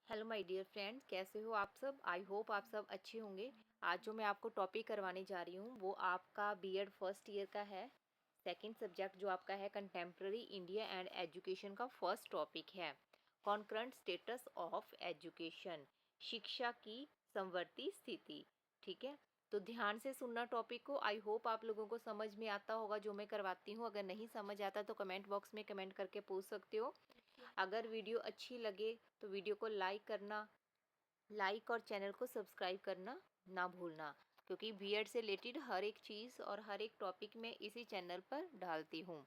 Hello my dear friends, कैसे हो आप सब। आई होप आप सब अच्छे होंगे। आज जो मैं आपको टॉपिक करवाने जा रही हूँ वो आपका बीएड फर्स्ट ईयर का है। सेकंड सब्जेक्ट जो आपका है कंटेम्प्रेरी इंडिया एंड एजुकेशन का फर्स्ट टॉपिक है कॉन्करेंट स्टेटस ऑफ एजुकेशन, शिक्षा की समवर्ती स्थिति। ठीक है, तो ध्यान से सुनना टॉपिक को। आई होप आप लोगों को समझ में आता होगा जो मैं करवाती हूँ। अगर नहीं समझ आता तो कमेंट बॉक्स में कमेंट करके पूछ सकते हो। अगर वीडियो अच्छी लगे तो वीडियो को लाइक और चैनल को सब्सक्राइब करना ना भूलना, क्योंकि बीएड से रिलेटेड हर एक चीज़ और हर एक टॉपिक मैं इसी चैनल पर डालती हूँ।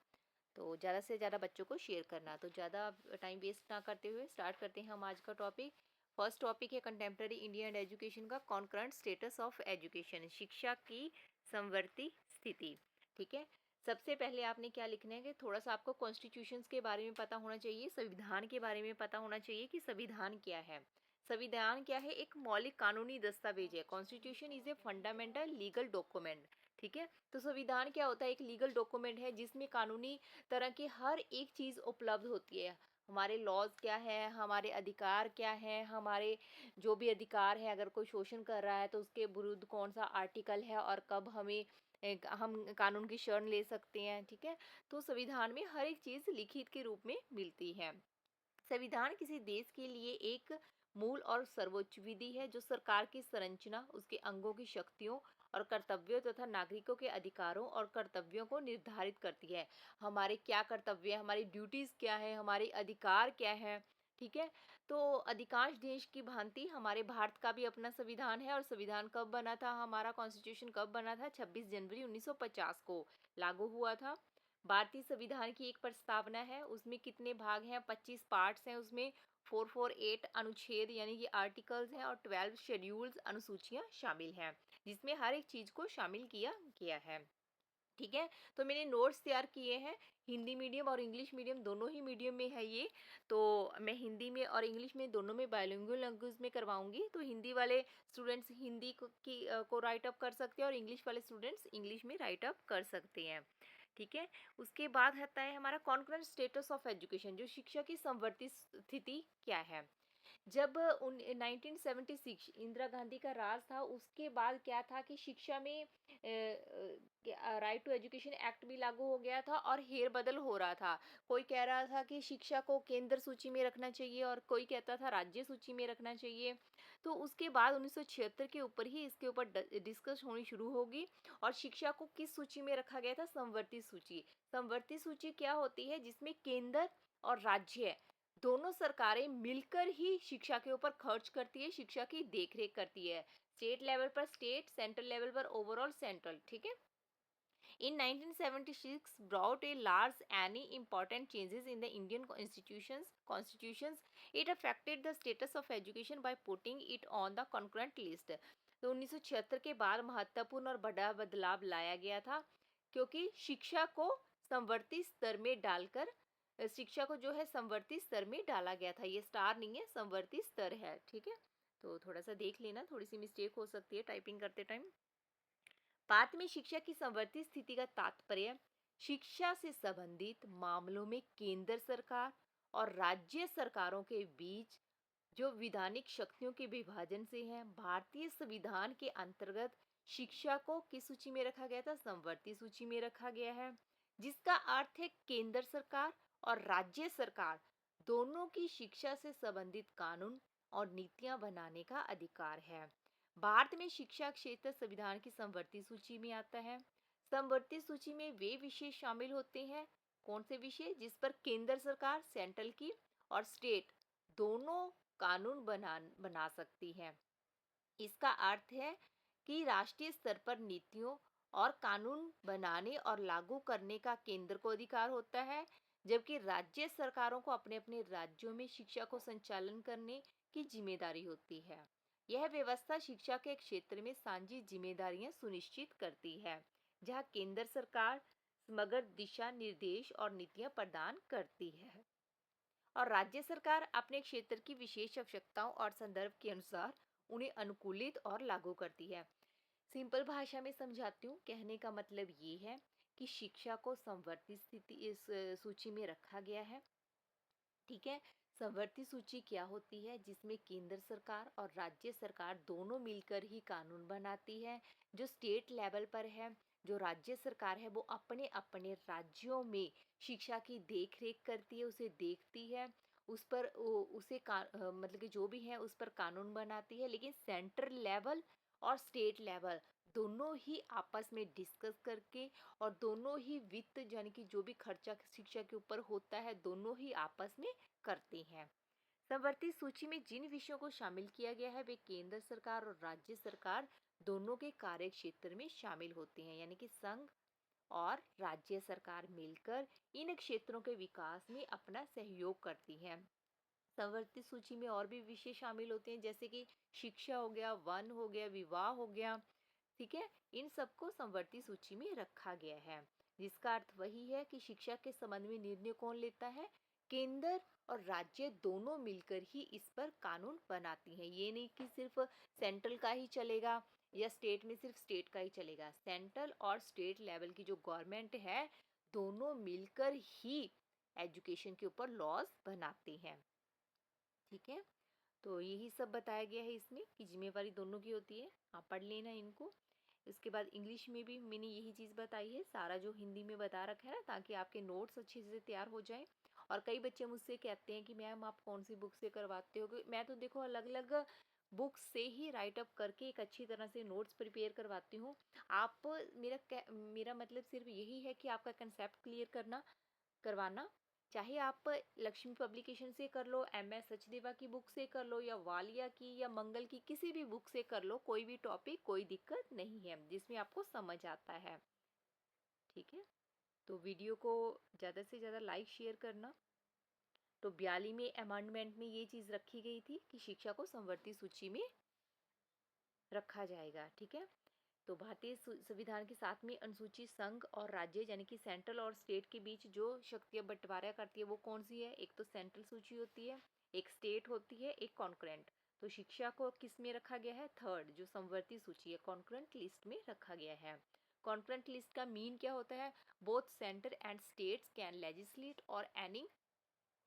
तो ज़्यादा से ज़्यादा बच्चों को शेयर करना। तो ज़्यादा टाइम वेस्ट ना करते हुए स्टार्ट करते हैं हम आज का टॉपिक। फर्स्ट टॉपिक है कंटेम्प्रेरी इंडिया एंड एजुकेशन का कॉन्करेंट स्टेटस ऑफ एजुकेशन, शिक्षा की समवर्ती स्थिति। ठीक है, सबसे पहले आपने क्या लिखना है कि थोड़ा सा आपको कॉन्स्टिट्यूशंस के बारे में पता होना चाहिए, संविधान के बारे में पता होना चाहिए कि संविधान क्या है। संविधान क्या है? एक मौलिक कानूनी दस्तावेज है। Constitution is a fundamental legal document. ठीक है, तो संविधान क्या होता है? एक लीगल डॉक्यूमेंट है जिसमें कानूनी तरह की हर एक चीज़ उपलब्ध होती है। हमारे लॉज क्या है, हमारे अधिकार क्या है, हमारे जो भी अधिकार है, अगर कोई शोषण कर रहा है तो उसके विरुद्ध कौन सा आर्टिकल है और कब हम कानून की शरण ले सकते हैं। ठीक है, तो संविधान में हर एक चीज़ लिखित के रूप में मिलती है। संविधान किसी देश के लिए एक मूल और सर्वोच्च विधि है जो सरकार की संरचना, उसके अंगों की शक्तियों और कर्तव्यों तथा नागरिकों के अधिकारों और कर्तव्यों को निर्धारित करती है। हमारे क्या कर्तव्य है, हमारी ड्यूटीज क्या है, हमारे अधिकार क्या है। ठीक है, तो अधिकांश देश की भांति हमारे भारत का भी अपना संविधान है। और संविधान कब बना था? हमारा कॉन्स्टिट्यूशन कब बना था? 26 जनवरी 1950 को लागू हुआ था। भारतीय संविधान की एक प्रस्तावना है, उसमें कितने भाग हैं? 25 पार्ट्स हैं। उसमें 448 अनुच्छेद यानी कि आर्टिकल्स हैं और 12 शेड्यूल्स अनुसूचियां शामिल हैं, जिसमें हर एक चीज को शामिल किया गया है। ठीक है, तो मैंने नोट्स तैयार किए हैं। हिंदी मीडियम और इंग्लिश मीडियम दोनों ही मीडियम में है ये। तो मैं हिंदी में और इंग्लिश में दोनों में बायलिंगुअल लैंग्वेज में करवाऊंगी। तो हिंदी वाले स्टूडेंट्स हिंदी को राइट अप कर सकते हैं और इंग्लिश वाले स्टूडेंट्स इंग्लिश में राइट अप कर सकते हैं। ठीक है, उसके बाद आता है हमारा कॉन्करेंट स्टेटस ऑफ एजुकेशन, जो शिक्षा की समवर्ती स्थिति क्या है। जब 1976 इंदिरा गांधी का राज था, उसके बाद क्या था कि शिक्षा में राइट टू एजुकेशन एक्ट भी लागू हो गया था और हेर बदल हो रहा था। कोई कह रहा था कि शिक्षा को केंद्र सूची में रखना चाहिए और कोई कहता था राज्य सूची में रखना चाहिए। तो उसके बाद 1976 के ऊपर ही इसके ऊपर डिस्कस होनी शुरू होगी। और शिक्षा को किस सूची में रखा गया था? समवर्ती सूची। समवर्ती सूची क्या होती है? जिसमें केंद्र और राज्य दोनों सरकारें मिलकर ही शिक्षा के ऊपर खर्च करती है, शिक्षा की देखरेख करती है। स्टेट लेवल पर स्टेट, सेंट्रल लेवल पर ओवरऑल सेंट्रल। ठीक है, in 1976 brought a large any important changes in the Indian constitutions. It affected the status of education by putting it on the concurrent list. तो 1976 के बाद महत्वपूर्ण और बड़ा बदलाव लाया गया था, क्योंकि शिक्षा को समवर्ती स्तर में डालकर शिक्षा को जो है समवर्ती स्तर में डाला गया था। ये स्टार नहीं है, समवर्ती स्तर है। ठीक है, तो थोड़ा सा देख लेना, थोड़ी सी मिस्टेक हो सकती है टाइपिंग करते टाइम। बाद में शिक्षा की समवर्ती स्थिति का तात्पर्य शिक्षा से संबंधित मामलों में केंद्र सरकार और राज्य सरकारों के बीच जो विधानिक शक्तियों के विभाजन से है। भारतीय संविधान के अंतर्गत शिक्षा को किस सूची में रखा गया था? समवर्ती सूची में रखा गया है, जिसका अर्थ है केंद्र सरकार और राज्य सरकार दोनों की शिक्षा से संबंधित कानून और नीतियां बनाने का अधिकार है। भारत में शिक्षा क्षेत्र संविधान की समवर्ती सूची में आता है। समवर्ती सूची में वे विषय शामिल होते हैं, कौन से विषय? जिस पर केंद्र सरकार, सेंट्रल की, और स्टेट दोनों कानून बना सकती है। इसका अर्थ है कि राष्ट्रीय स्तर पर नीतियों और कानून बनाने और लागू करने का केंद्र को अधिकार होता है, जबकि राज्य सरकारों को अपने अपने राज्यों में शिक्षा को संचालन करने की जिम्मेदारी होती है। यह व्यवस्था शिक्षा के क्षेत्र में साझी जिम्मेदारियां सुनिश्चित करती है, जहां केंद्र सरकार समग्र दिशा निर्देश और नीतियां प्रदान करती है और राज्य सरकार अपने क्षेत्र की विशेष आवश्यकताओं और संदर्भ के अनुसार उन्हें अनुकूलित और लागू करती है। सिंपल भाषा में समझाती हूँ, कहने का मतलब ये है कि शिक्षा को समवर्ती स्थिति इस सूची में रखा गया है। ठीक है, संवर्ती सूची क्या होती है? जिसमें केंद्र सरकार और राज्य सरकार दोनों मिलकर ही कानून बनाती है। जो स्टेट लेवल पर है, जो राज्य सरकार है, वो अपने अपने राज्यों में शिक्षा की देख रेख करती है, उसे देखती है, उस पर मतलब कि जो भी है उस पर कानून बनाती है। लेकिन सेंट्रल लेवल और स्टेट लेवल दोनों ही आपस में डिस्कस करके और दोनों ही वित्त यानी कि जो भी खर्चा शिक्षा के ऊपर होता है दोनों ही आपस में करते हैं। समवर्ती सूची में जिन विषयों को शामिल किया गया है वे केंद्र सरकार और राज्य सरकार दोनों के कार्य क्षेत्र में शामिल होते हैं, यानी कि संघ और राज्य सरकार मिलकर इन क्षेत्रों के विकास में अपना सहयोग करती हैं। समवर्ती सूची में और भी विषय शामिल होते हैं, जैसे कि शिक्षा हो गया, वन हो गया, विवाह हो गया। ठीक है, इन सबको समवर्ती सूची में रखा गया है, जिसका अर्थ वही है कि शिक्षा के संबंध में निर्णय कौन लेता है? केंद्र और राज्य दोनों मिलकर ही इस पर कानून बनाती हैं। ये नहीं कि सिर्फ सेंट्रल का ही चलेगा या स्टेट में सिर्फ स्टेट का ही चलेगा। सेंट्रल और स्टेट लेवल की जो गवर्नमेंट है दोनों मिलकर ही एजुकेशन के ऊपर लॉज बनाते हैं। ठीक है, तो यही सब बताया गया है इसमें कि जिम्मेवारी दोनों की होती है। आप पढ़ लेना इनको। इसके बाद इंग्लिश में भी मैंने यही चीज़ बताई है, सारा जो हिंदी में बता रखा है ना, ताकि आपके नोट्स अच्छे से तैयार हो जाए। और कई बच्चे मुझसे कहते हैं कि मैम आप कौन सी बुक से करवाते हो? मैं तो देखो अलग अलग बुक्स से ही राइट अप करके एक अच्छी तरह से नोट्स प्रिपेयर करवाती हूँ। आप मेरा मतलब सिर्फ यही है कि आपका कंसेप्ट क्लियर करवाना। चाहे आप लक्ष्मी पब्लिकेशन से कर लो, MS सचदेवा की बुक से कर लो, या वालिया की या मंगल की किसी भी बुक से कर लो, कोई भी टॉपिक कोई दिक्कत नहीं है जिसमें आपको समझ आता है। ठीक है, तो वीडियो को ज़्यादा से ज़्यादा लाइक शेयर करना। तो 42वें अमेंडमेंट में ये चीज़ रखी गई थी कि शिक्षा को समवर्ती सूची में रखा जाएगा। ठीक है, तो भारतीय संविधान के 7वीं अनुसूची संघ और राज्य यानी कि सेंट्रल और स्टेट के बीच जो शक्तियां बंटवारा करती है वो कौन सी है? एक तो सेंट्रल सूची होती है, एक स्टेट होती है, एक कॉन्करेंट। तो शिक्षा को किस में रखा गया है? थर्ड, जो समवर्ती सूची है, कॉन्करेंट लिस्ट में रखा गया है। कॉन्करेंट लिस्ट का मीन क्या होता है? Both centre and states can legislate और any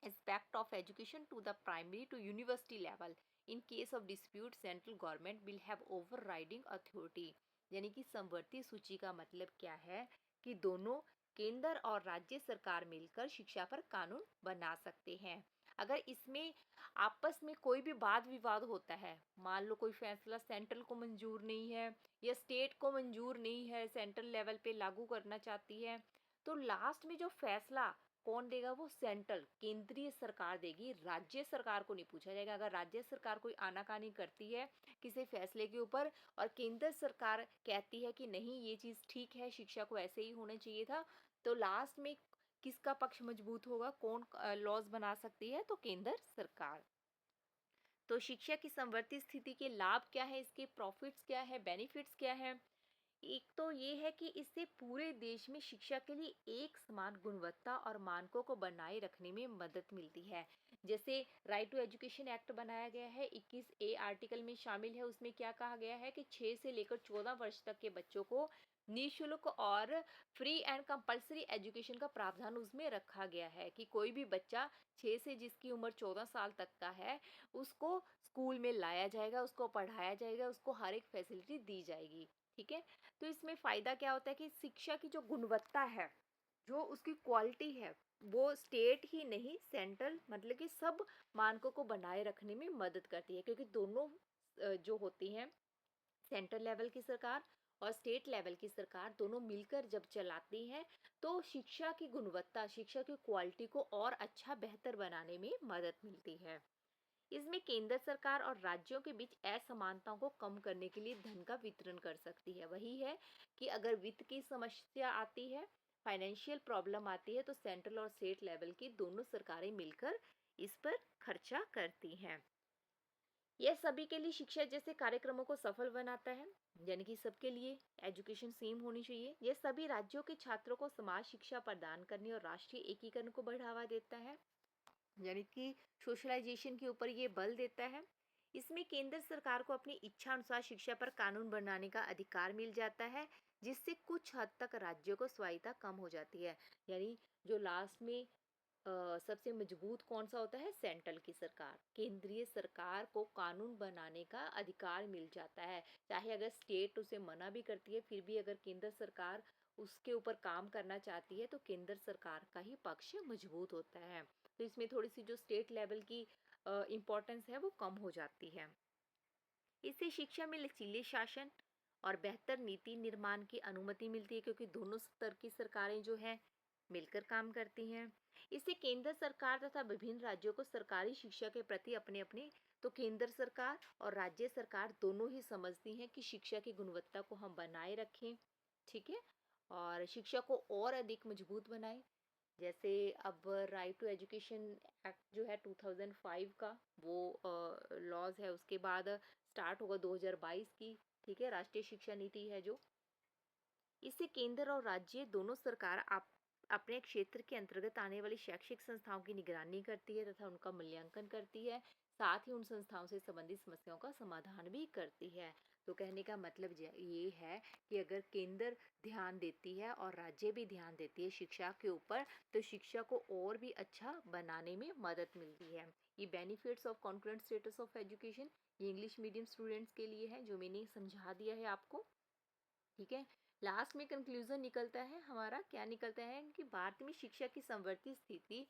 aspect of education to the primary to university level. In case of dispute, central government will have overriding authority. यानी कि समवर्ती सूची का मतलब क्या है कि दोनों केंद्र और राज्य सरकार मिलकर शिक्षा पर कानून बना सकते हैं। अगर इसमें आपस में कोई भी वाद विवाद होता है, मान लो कोई फैसला सेंट्रल को मंजूर नहीं है या स्टेट को मंजूर नहीं है, सेंट्रल लेवल पे लागू करना चाहती है, तो लास्ट में जो फैसला कौन देगा? वो सेंट्रल केंद्रीय सरकार देगी, राज्य सरकार को नहीं पूछा जाएगा। अगर राज्य सरकार कोई आनाकानी करती है किसी फैसले के ऊपर और केंद्र सरकार कहती है कि नहीं ये चीज़ ठीक है, शिक्षा को ऐसे ही होना चाहिए था, तो लास्ट में किसका पक्ष मजबूत होगा? कौन लॉज बना सकती है? तो केंद्र सरकार। तो शिक्षा की समवर्ती स्थिति के लाभ क्या है? इसके प्रॉफिट्स क्या है? बेनिफिट्स क्या है? एक तो ये है कि इससे पूरे देश में शिक्षा के लिए एक समान गुणवत्ता और मानकों को बनाए रखने में मदद मिलती है। जैसे राइट टू एजुकेशन एक्ट बनाया गया है, 21A आर्टिकल में शामिल है। उसमें क्या कहा गया है कि 6 से लेकर 14 वर्ष तक के बच्चों को निःशुल्क और फ्री एंड कंपलसरी एजुकेशन का प्रावधान उसमें रखा गया है कि कोई भी बच्चा 6 से जिसकी उम्र 14 साल तक का है उसको स्कूल में लाया जाएगा, उसको पढ़ाया जाएगा, उसको हर एक फैसिलिटी दी जाएगी। ठीक है, तो इसमें फ़ायदा क्या होता है कि शिक्षा की जो गुणवत्ता है, जो उसकी क्वालिटी है, वो स्टेट ही नहीं सेंट्रल मतलब कि सब मानकों को बनाए रखने में मदद करती है, क्योंकि दोनों जो होती हैं सेंट्रल लेवल की सरकार और स्टेट लेवल की सरकार दोनों मिलकर जब चलाती हैं तो शिक्षा की गुणवत्ता, शिक्षा की क्वालिटी को और अच्छा बेहतर बनाने में मदद मिलती है। इसमें केंद्र सरकार और राज्यों के बीच असमानताओं को कम करने के लिए धन का वितरण कर सकती है। वही है कि अगर वित्त की समस्या आती है, फाइनेंशियल प्रॉब्लम आती है, तो सेंट्रल और स्टेट लेवल की दोनों सरकारें मिलकर इस पर खर्चा करती हैं। यह सभी के लिए शिक्षा जैसे कार्यक्रमों को सफल बनाता है, यानी कि सबके लिए एजुकेशन सेम होनी चाहिए। यह सभी राज्यों के छात्रों को समाज शिक्षा प्रदान करने और राष्ट्रीय एकीकरण को बढ़ावा देता है, यानी कि सोशलाइजेशन के ऊपर ये बल देता है। इसमें केंद्र सरकार को अपनी इच्छा अनुसार शिक्षा पर कानून बनाने का अधिकार मिल जाता है, जिससे कुछ हद तक राज्यों को स्वायत्ता कम हो जाती है। यानी जो लास्ट में सबसे मजबूत कौन सा होता है? सेंट्रल की सरकार, केंद्रीय सरकार को कानून बनाने का अधिकार मिल जाता है। चाहे अगर स्टेट उसे मना भी करती है, फिर भी अगर केंद्र सरकार उसके ऊपर काम करना चाहती है तो केंद्र सरकार का ही पक्ष मजबूत होता है। तो इसमें थोड़ी सी जो स्टेट लेवल की इम्पोर्टेंस है वो कम हो जाती है। इससे शिक्षा में लचीले शासन और बेहतर नीति निर्माण की अनुमति मिलती है, क्योंकि दोनों स्तर की सरकारें जो हैं मिलकर काम करती हैं। इससे केंद्र सरकार तथा विभिन्न राज्यों को सरकारी शिक्षा के प्रति अपने अपने, तो केंद्र सरकार और राज्य सरकार दोनों ही समझती हैं कि शिक्षा की गुणवत्ता को हम बनाए रखें, ठीक है, और शिक्षा को और अधिक मजबूत बनाएं। जैसे अब राइट टू एजुकेशन एक्ट जो है 2005 का, वो लॉज है, उसके बाद स्टार्ट होगा 2022 की, ठीक है, राष्ट्रीय शिक्षा नीति है जो। इससे केंद्र और राज्य दोनों सरकार आप अपने क्षेत्र के अंतर्गत आने वाली शैक्षिक संस्थाओं की निगरानी करती है तथा उनका मूल्यांकन करती है, साथ ही उन संस्थाओं से संबंधित समस्याओं का समाधान भी करती है। तो कहने का मतलब ये है कि अगर केंद्र ध्यान देती है और राज्य भी ध्यान देती है शिक्षा के ऊपर, तो शिक्षा को और भी अच्छा बनाने में मदद मिलती है। ये benefits of concurrent status of education, ये इंग्लिश मीडियम स्टूडेंट्स के लिए है, जो मैंने समझा दिया है आपको, ठीक है। लास्ट में कंक्लूजन निकलता है हमारा, क्या निकलता है कि भारत में शिक्षा की समवर्ती स्थिति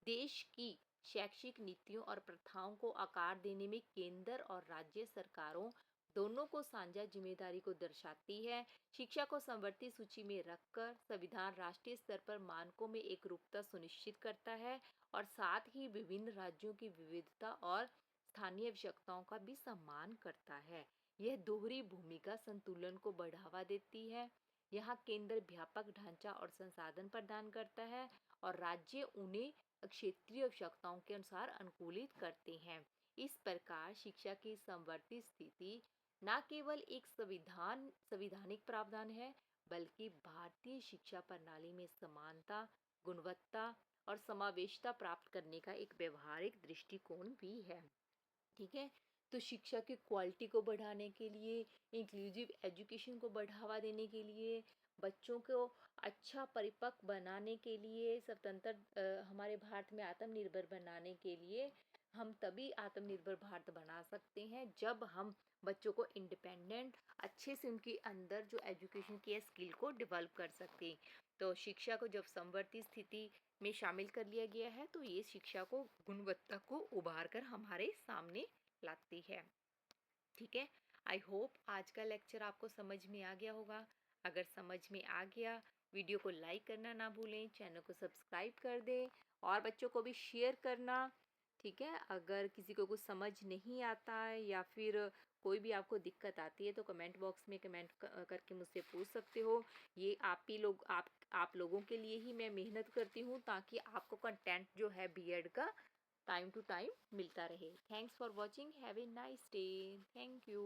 देश की शैक्षिक नीतियों और प्रथाओं को आकार देने में केंद्र और राज्य सरकारों दोनों को साझा जिम्मेदारी को दर्शाती है। शिक्षा को समवर्ती सूची में रखकर संविधान राष्ट्रीय स्तर पर मानकों में एक रूपता सुनिश्चित करता है और साथ ही विभिन्न राज्यों की विविधता और स्थानीय आवश्यकताओं का भी सम्मान करता है। यह दोहरी भूमिका संतुलन को बढ़ावा देती है। यहाँ केंद्र व्यापक ढांचा और संसाधन प्रदान करता है और राज्य उन्हें क्षेत्रीय आवश्यकताओं के अनुसार अनुकूलित करते हैं। इस प्रकार शिक्षा की समवर्ती स्थिति न केवल एक संविधानिक प्रावधान है, बल्कि भारतीय शिक्षा प्रणाली में समानता, गुणवत्ता और समावेशिता प्राप्त करने का एक व्यवहारिक दृष्टिकोण भी है, ठीक है। तो शिक्षा की क्वालिटी को बढ़ाने के लिए, इंक्लूसिव एजुकेशन को बढ़ावा देने के लिए, बच्चों को अच्छा परिपक्व बनाने के लिए, स्वतंत्र हमारे भारत में आत्मनिर्भर बनाने के लिए, हम तभी आत्मनिर्भर भारत बना सकते हैं जब हम बच्चों को इंडिपेंडेंट अच्छे से उनके अंदर जो एजुकेशन की स्किल को डेवलप कर सकते। तो शिक्षा को जब समवर्ती स्थिति में शामिल कर लिया गया है, तो ये शिक्षा को गुणवत्ता को उभार कर हमारे सामने लाती है, ठीक है। आई होप आज का लेक्चर आपको समझ में आ गया होगा। अगर समझ में आ गया, वीडियो को लाइक करना ना भूलें, चैनल को सब्सक्राइब कर दें और बच्चों को भी शेयर करना, ठीक है। अगर किसी को कुछ समझ नहीं आता है या फिर कोई भी आपको दिक्कत आती है तो कमेंट बॉक्स में कमेंट करके मुझसे पूछ सकते हो। ये आप ही लोग आप लोगों के लिए ही मैं मेहनत करती हूँ, ताकि आपको कंटेंट जो है बीएड का टाइम टू टाइम मिलता रहे। Thanks for watching, have a nice day, thank you.